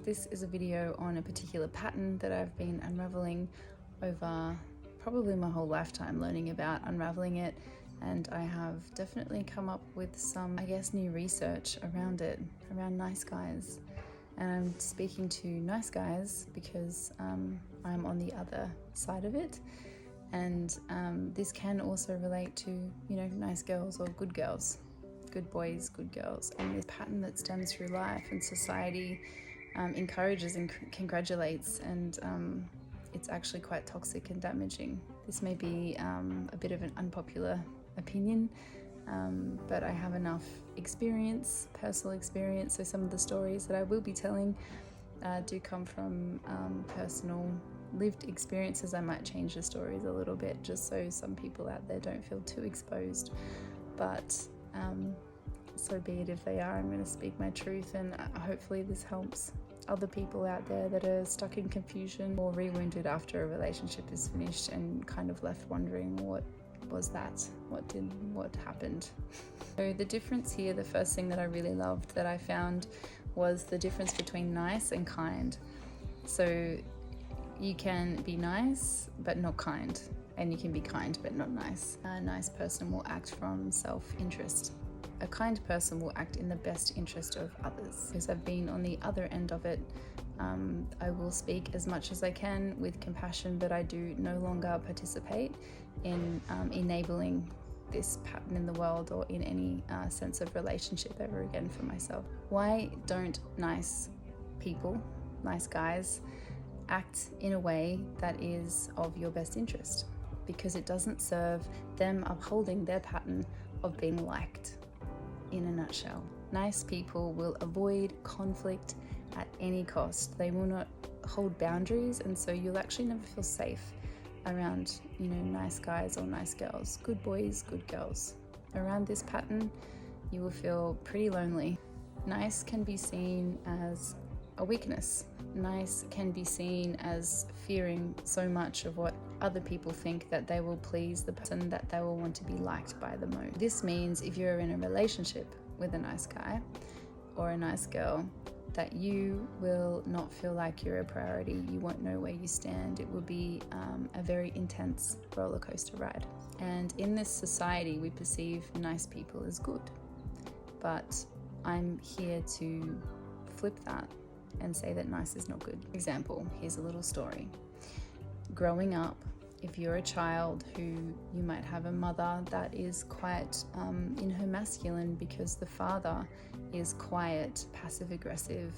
this is a video on a particular pattern that I've been unraveling over probably my whole lifetime, learning about unraveling it, and I have definitely come up with some, I guess, new research around it, around nice guys. And I'm speaking to nice guys because I'm on the other side of it, and this can also relate to, you know, nice girls or good girls, good boys, good girls, and this pattern that stems through life and society encourages and congratulates, and it's actually quite toxic and damaging. This may be a bit of an unpopular opinion, but I have enough experience, personal experience, so some of the stories that I will be telling do come from personal lived experiences. I might change the stories a little bit just so some people out there don't feel too exposed, but so be it if they are. I'm going to speak my truth, and hopefully this helps other people out there that are stuck in confusion or rewounded after a relationship is finished and kind of left wondering, what was that? What happened? So the difference here, the first thing that I really loved that I found was the difference between nice and kind. So you can be nice but not kind, and you can be kind but not nice. A nice person will act from self-interest. A kind person will act in the best interest of others. Because I've been on the other end of it, I will speak as much as I can with compassion, but I do no longer participate in enabling this pattern in the world or in any sense of relationship ever again for myself. Why don't nice people, nice guys, act in a way that is of your best interest? Because it doesn't serve them upholding their pattern of being liked. In a nutshell, nice people will avoid conflict at any cost. They will not hold boundaries, and so you'll actually never feel safe around, you know, nice guys or nice girls, good boys, good girls. Around this pattern, you will feel pretty lonely. Nice can be seen as a weakness. Nice can be seen as fearing so much of what other people think that they will please the person that they will want to be liked by the most. This means if you're in a relationship with a nice guy or a nice girl, that you will not feel like you're a priority. You won't know where you stand. It will be a very intense roller coaster ride. And in this society, we perceive nice people as good. But I'm here to flip that and say that nice is not good. Example, here's a little story. Growing up, if you're a child who you might have a mother that is quite in her masculine because the father is quiet, passive aggressive,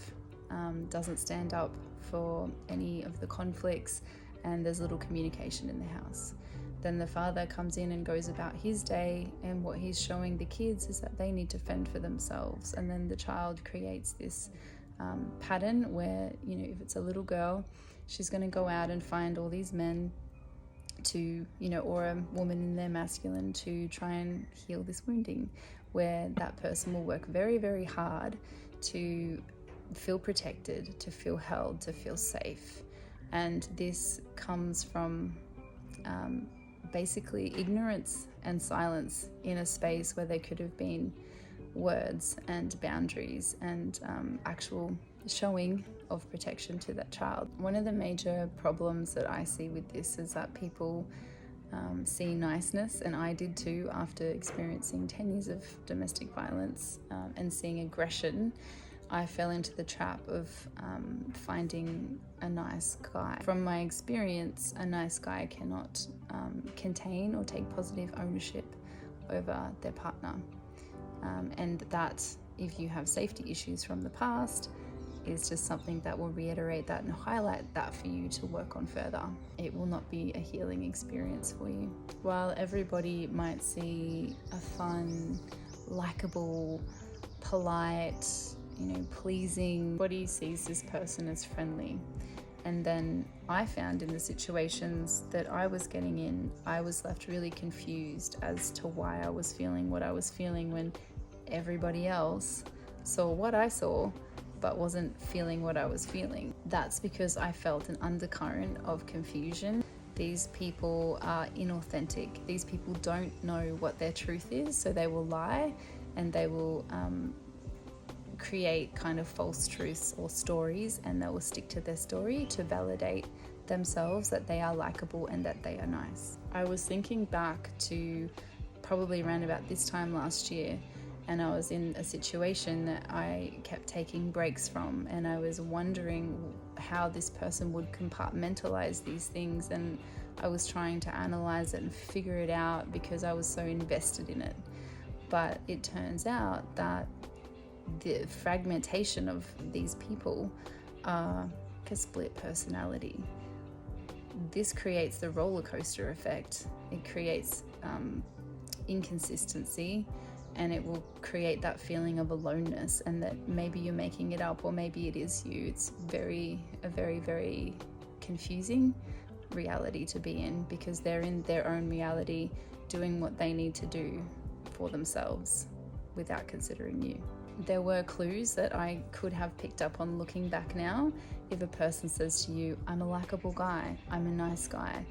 doesn't stand up for any of the conflicts, and there's little communication in the house. Then the father comes in and goes about his day, and what he's showing the kids is that they need to fend for themselves. And then the child creates this pattern where, you know, if it's a little girl, she's going to go out and find all these men to, you know, or a woman in their masculine to try and heal this wounding, where that person will work very, very hard to feel protected, to feel held, to feel safe. And this comes from basically ignorance and silence in a space where there could have been words and boundaries and actual showing of protection to that child. One of the major problems that I see with this is that people see niceness, and I did too after experiencing 10 years of domestic violence and seeing aggression. I fell into the trap of finding a nice guy. From my experience, a nice guy cannot contain or take positive ownership over their partner. And that, if you have safety issues from the past, is just something that will reiterate that and highlight that for you to work on further. It will not be a healing experience for you. While everybody might see a fun, likable, polite, you know, pleasing, everybody sees this person as friendly. And then I found in the situations that I was getting in, I was left really confused as to why I was feeling what I was feeling when everybody else saw what I saw but wasn't feeling what I was feeling. That's because I felt an undercurrent of confusion. These people are inauthentic. These people don't know what their truth is, so they will lie and they will create kind of false truths or stories, and they will stick to their story to validate themselves that they are likable and that they are nice. I was thinking back to probably around about this time last year, and I was in a situation that I kept taking breaks from, and I was wondering how this person would compartmentalize these things, and I was trying to analyze it and figure it out because I was so invested in it. But it turns out that the fragmentation of these people are like a split personality. This creates the roller coaster effect. It creates inconsistency, and it will create that feeling of aloneness, and that maybe you're making it up or maybe it is you. It's a very, very confusing reality to be in, because they're in their own reality doing what they need to do for themselves without considering you. There were clues that I could have picked up on looking back now. If a person says to you, I'm a likable guy, I'm a nice guy,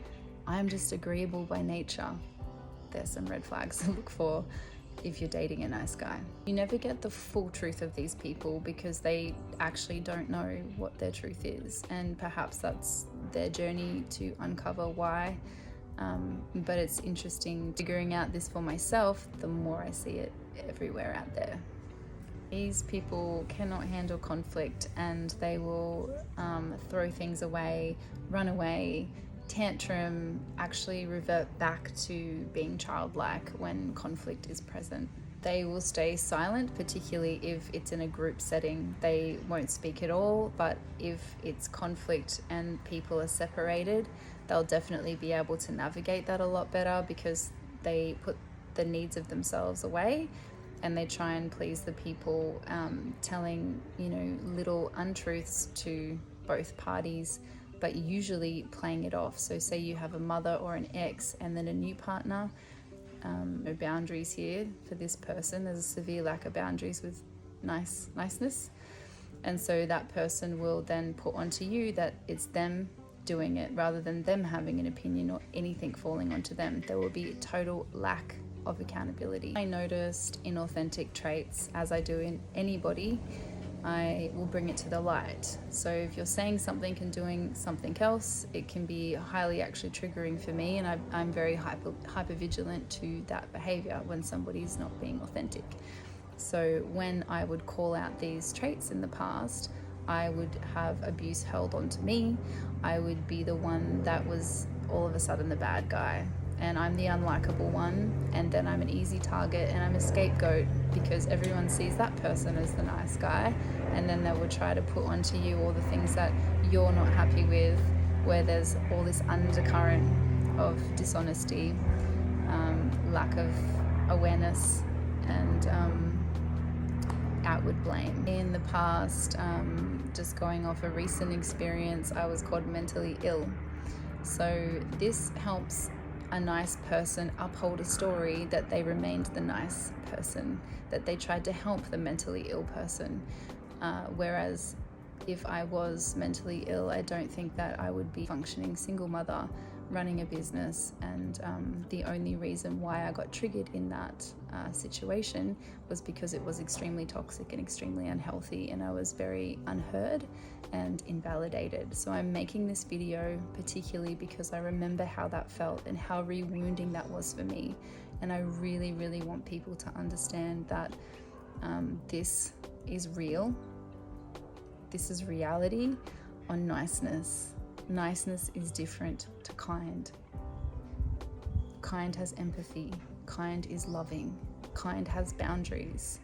I'm just agreeable by nature, there's some red flags to look for if you're dating a nice guy. You never get the full truth of these people because they actually don't know what their truth is, and perhaps that's their journey to uncover why. But it's interesting figuring out this for myself the more I see it everywhere out there. These people cannot handle conflict, and they will throw things away, run away, tantrum, actually revert back to being childlike when conflict is present. They will stay silent, particularly if it's in a group setting. They won't speak at all, but if it's conflict and people are separated, they'll definitely be able to navigate that a lot better, because they put the needs of themselves away and they try and please the people, telling, little untruths to both parties, but usually playing it off. So say you have a mother or an ex and then a new partner, no boundaries here for this person. There's a severe lack of boundaries with niceness. And so that person will then put onto you that it's them doing it rather than them having an opinion or anything falling onto them. There will be a total lack of accountability. I noticed inauthentic traits, as I do in anybody, I will bring it to the light. So if you're saying something and doing something else, it can be highly actually triggering for me, and I'm very hyper vigilant to that behavior when somebody's not being authentic. So when I would call out these traits in the past, I would have abuse held onto me. I would be the one that was all of a sudden the bad guy, and I'm the unlikable one, and then I'm an easy target and I'm a scapegoat because everyone sees that person as the nice guy, and then they will try to put onto you all the things that you're not happy with, where there's all this undercurrent of dishonesty, lack of awareness, and outward blame. In the past, just going off a recent experience, I was called mentally ill. So this helps a nice person uphold a story that they remained the nice person, that they tried to help the mentally ill person. Whereas if I was mentally ill, I don't think that I would be a functioning single mother running a business. And the only reason why I got triggered in that situation was because it was extremely toxic and extremely unhealthy, and I was very unheard and invalidated. So I'm making this video particularly because I remember how that felt and how rewounding that was for me. And I really, really want people to understand that this is real. This is reality on niceness. Niceness is different to kind. Kind has empathy. Kind is loving. Kind has boundaries.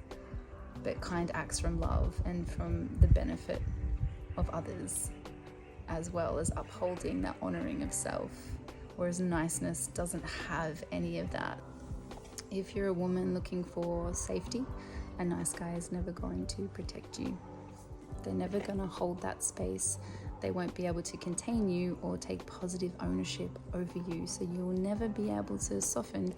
But kind acts from love and from the benefit of others, as well as upholding that honoring of self. Whereas niceness doesn't have any of that. If you're a woman looking for safety, a nice guy is never going to protect you. They're never going to hold that space. They won't be able to contain you or take positive ownership over you. So you will never be able to soften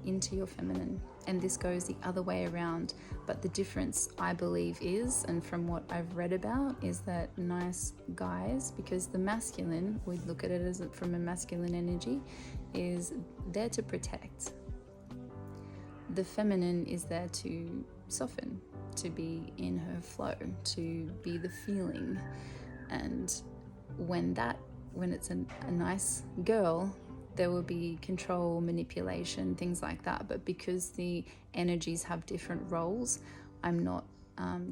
into your feminine. And this goes the other way around. But the difference, I believe, is, and from what I've read about, is that nice guys, because the masculine, we look at it as from a masculine energy, is there to protect. The feminine is there to soften, to be in her flow, to be the feeling. And when it's a nice girl, there will be control, manipulation, things like that. But because the energies have different roles, I'm not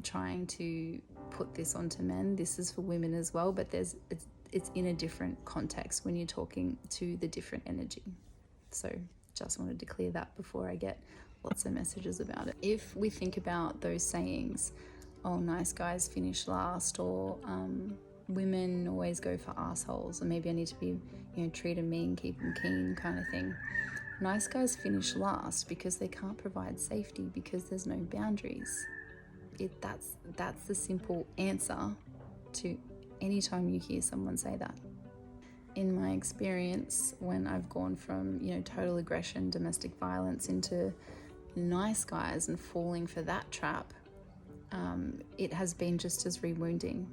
trying to put this onto men. This is for women as well, but it's in a different context when you're talking to the different energy. So just wanted to clear that before I get lots of messages about it. If we think about those sayings, oh, nice guys finish last, or women always go for assholes, or maybe I need to be, treat them mean, keep them keen kind of thing. Nice guys finish last because they can't provide safety, because there's no boundaries. That's the simple answer to any time you hear someone say that. In my experience, when I've gone from, total aggression, domestic violence, into nice guys and falling for that trap, it has been just as rewounding,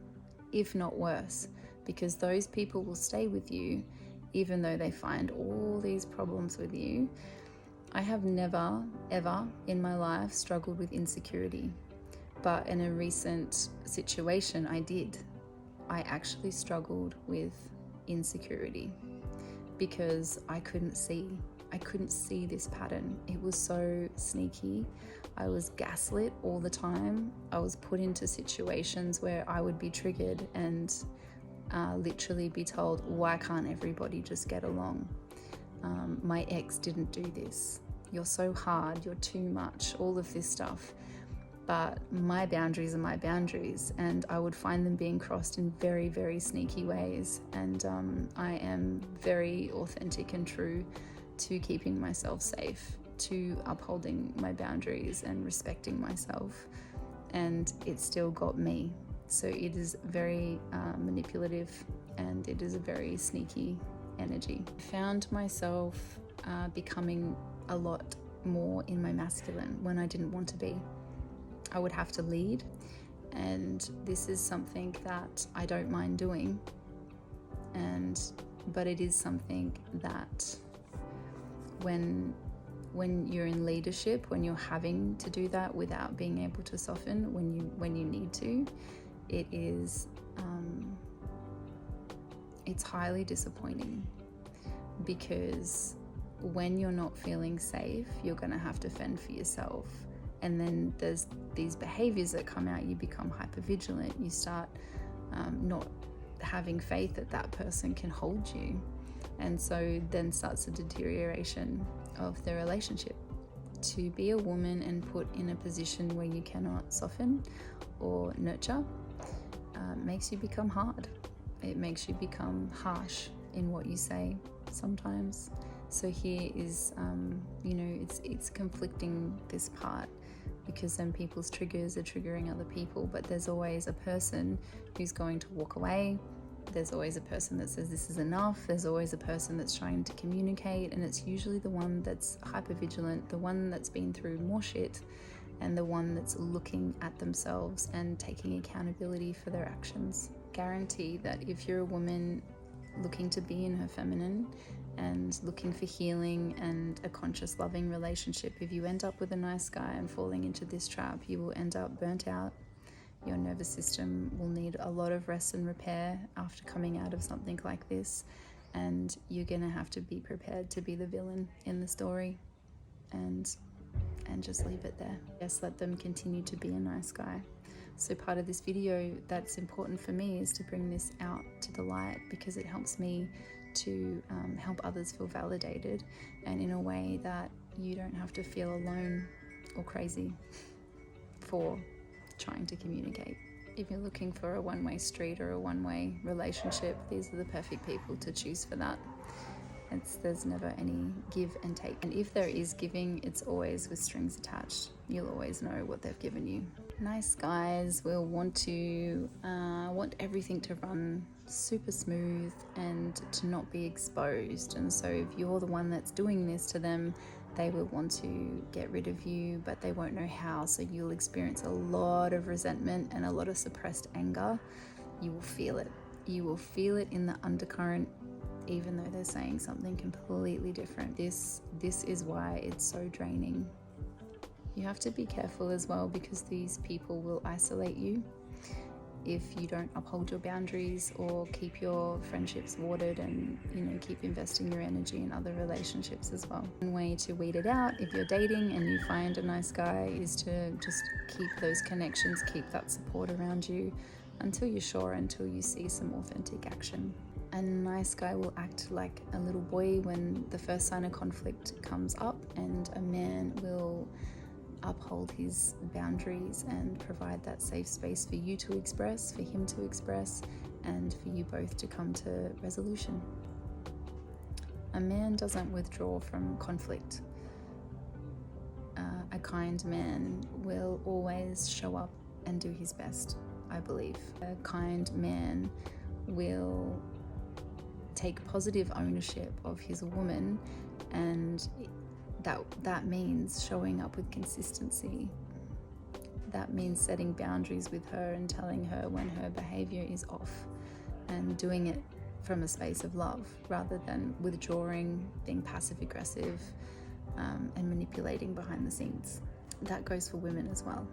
if not worse, because those people will stay with you even though they find all these problems with you. I have never, ever in my life struggled with insecurity, but in a recent situation I did. I actually struggled with insecurity because I couldn't see this pattern. It was so sneaky. I was gaslit all the time. I was put into situations where I would be triggered and literally be told, why can't everybody just get along? My ex didn't do this. You're so hard, you're too much, all of this stuff. But my boundaries are my boundaries, and I would find them being crossed in very, very sneaky ways. And I am very authentic and true to keeping myself safe, to upholding my boundaries and respecting myself. And it still got me. So it is very manipulative, and it is a very sneaky energy. I found myself becoming a lot more in my masculine when I didn't want to be. I would have to lead, and this is something that I don't mind doing, but it is something that when you're in leadership, when you're having to do that without being able to soften when you need to, it is it's highly disappointing, because when you're not feeling safe, you're going to have to fend for yourself. And then there's these behaviors that come out. You become hypervigilant. You start not having faith that that person can hold you. And so then starts a deterioration of the relationship. To be a woman and put in a position where you cannot soften or nurture makes you become hard. It makes you become harsh in what you say sometimes. So here is, it's conflicting, this part, because then people's triggers are triggering other people, but there's always a person who's going to walk away. There's always a person that says this is enough. There's always a person that's trying to communicate, and it's usually the one that's hypervigilant, the one that's been through more shit, and the one that's looking at themselves and taking accountability for their actions. Guarantee that if you're a woman looking to be in her feminine and looking for healing and a conscious, loving relationship, if you end up with a nice guy and falling into this trap, you will end up burnt out. Your nervous system will need a lot of rest and repair after coming out of something like this, and you're gonna have to be prepared to be the villain in the story and just leave it there. Yes, let them continue to be a nice guy. So part of this video that's important for me is to bring this out to the light, because it helps me to help others feel validated, and in a way that you don't have to feel alone or crazy for trying to communicate. If you're looking for a one-way street or a one-way relationship, these are the perfect people to choose for that. There's never any give and take, and if there is giving, it's always with strings attached. You'll always know what they've given you. Nice guys will want everything to run super smooth and to not be exposed, and so if you're the one that's doing this to them, they will want to get rid of you, but they won't know how. So you'll experience a lot of resentment and a lot of suppressed anger. You will feel it. You will feel it in the undercurrent, even though they're saying something completely different. This is why it's so draining. You have to be careful as well, because these people will isolate you if you don't uphold your boundaries or keep your friendships watered and, keep investing your energy in other relationships as well. One way to weed it out, if you're dating and you find a nice guy, is to just keep those connections, keep that support around you until you're sure, until you see some authentic action. A nice guy will act like a little boy when the first sign of conflict comes up, and a man will uphold his boundaries and provide that safe space for you to express, for him to express, and for you both to come to resolution. A man doesn't withdraw from conflict. A kind man will always show up and do his best, I believe. A kind man will take positive ownership of his woman, and that means showing up with consistency. That means setting boundaries with her and telling her when her behavior is off, and doing it from a space of love rather than withdrawing, being passive aggressive, and manipulating behind the scenes. That goes for women as well.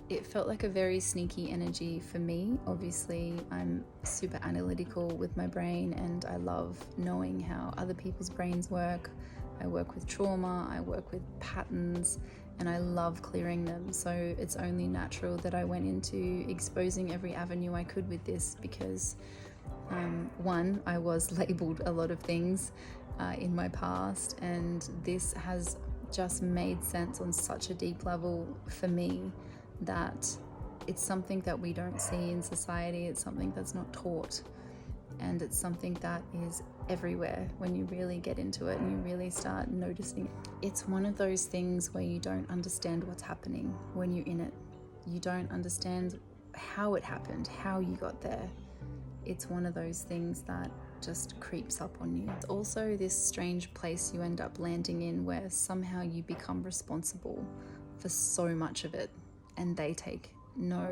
It felt like a very sneaky energy for me. Obviously, I'm super analytical with my brain, and I love knowing how other people's brains work. I work with trauma, I work with patterns, and I love clearing them. So it's only natural that I went into exposing every avenue I could with this, because one, I was labeled a lot of things in my past, and this has just made sense on such a deep level for me that it's something that we don't see in society. It's something that's not taught, and it's something that is everywhere when you really get into it and you really start noticing it. It's one of those things where you don't understand what's happening when you're in it. You don't understand how it happened, how you got there. It's one of those things that just creeps up on you. It's also this strange place you end up landing in where somehow you become responsible for so much of it, and they take no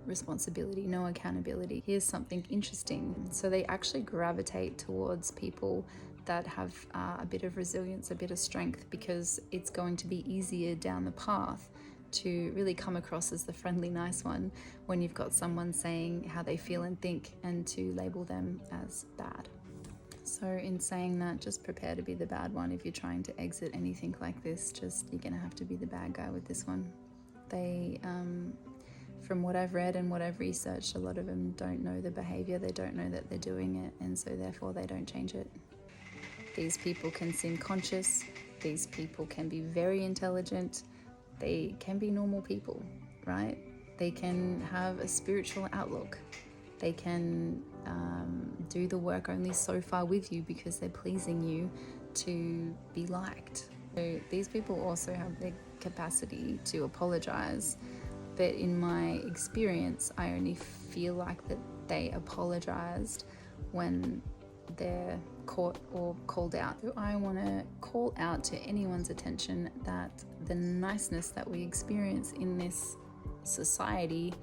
responsibility, no accountability. Here's something interesting. So they actually gravitate towards people that have a bit of resilience, a bit of strength, because it's going to be easier down the path to really come across as the friendly, nice one when you've got someone saying how they feel and think, and to label them as bad. So in saying that, just prepare to be the bad one. If you're trying to exit anything like this, you're gonna have to be the bad guy with this one. They, from what I've read and what I've researched, a lot of them don't know the behavior, they don't know that they're doing it, and so therefore they don't change it. These people can seem conscious, these people can be very intelligent, they can be normal people, right? They can have a spiritual outlook. They can do the work only so far with you because they're pleasing you to be liked. So these people also have the capacity to apologize, but in my experience, I only feel like that they apologized when they're caught or called out. So I want to call out to anyone's attention that the niceness that we experience in this society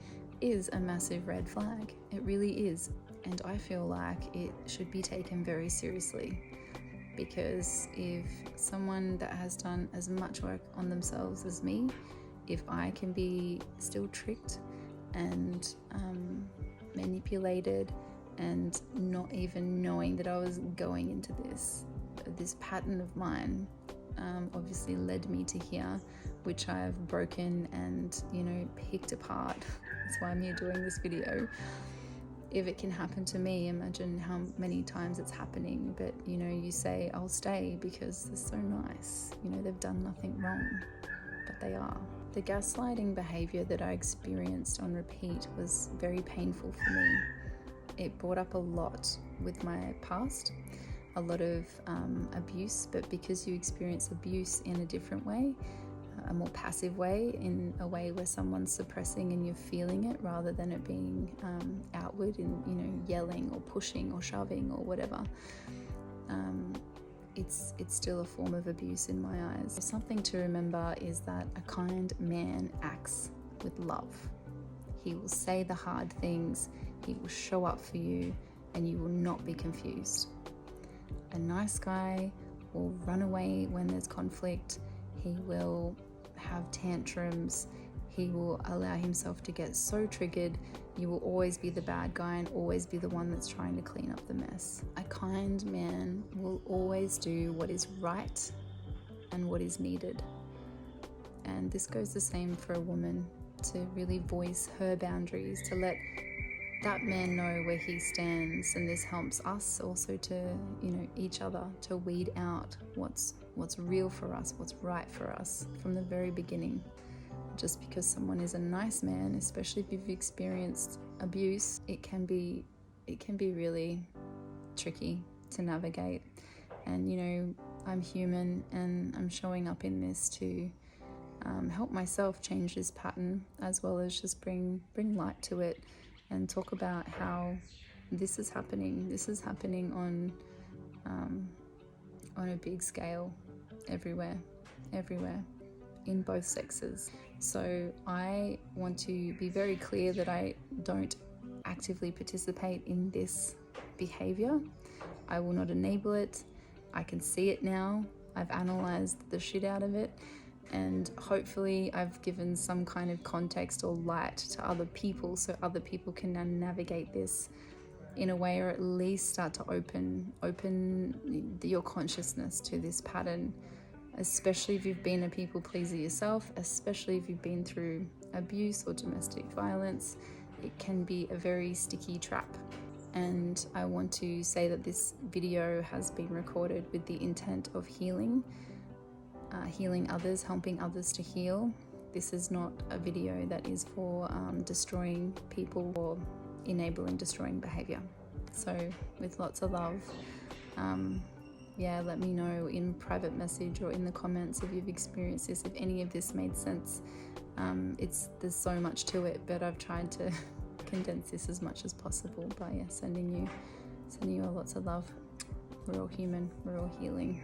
is a massive red flag. It really is. And I feel like it should be taken very seriously, because if someone that has done as much work on themselves as me, if I can be still tricked and manipulated and not even knowing that I was going into this pattern of mine, obviously led me to here, which I've broken and, picked apart. That's why I'm here doing this video. If it can happen to me, imagine how many times it's happening. But, you say, I'll stay because they're so nice. They've done nothing wrong, but they are. The gaslighting behavior that I experienced on repeat was very painful for me. It brought up a lot with my past, a lot of abuse, but because you experience abuse in a different way, a more passive way, in a way where someone's suppressing and you're feeling it rather than it being outward in yelling or pushing or shoving or whatever, it's still a form of abuse in my eyes. Something to remember is that a kind man acts with love. He will say the hard things, he will show up for you, and you will not be confused. A nice guy will run away when there's conflict. He will have tantrums. He will allow himself to get so triggered. You will always be the bad guy and always be the one that's trying to clean up the mess. A kind man will always do what is right and what is needed. And this goes the same for a woman, to really voice her boundaries, to let that man know where he stands. And this helps us also to, each other, to weed out what's real for us, what's right for us from the very beginning. Just because someone is a nice man, especially if you've experienced abuse, it can be really tricky to navigate. And I'm human, and I'm showing up in this to help myself change this pattern, as well as just bring light to it and talk about how this is happening. This is happening on a big scale, everywhere, in both sexes. So I want to be very clear that I don't actively participate in this behavior. I will not enable it. I can see it now. I've analyzed the shit out of it, and hopefully I've given some kind of context or light to other people, so other people can now navigate this in a way, or at least start to open your consciousness to this pattern, especially if you've been a people pleaser yourself, especially if you've been through abuse or domestic violence. It can be a very sticky trap. And I want to say that this video has been recorded with the intent of healing others, helping others to heal. This is not a video that is for destroying people or enabling destroying behavior. So with lots of love, let me know in private message or in the comments if you've experienced this, if any of this made sense. There's so much to it, but I've tried to condense this as much as possible by sending you lots of love. We're all human, we're all healing.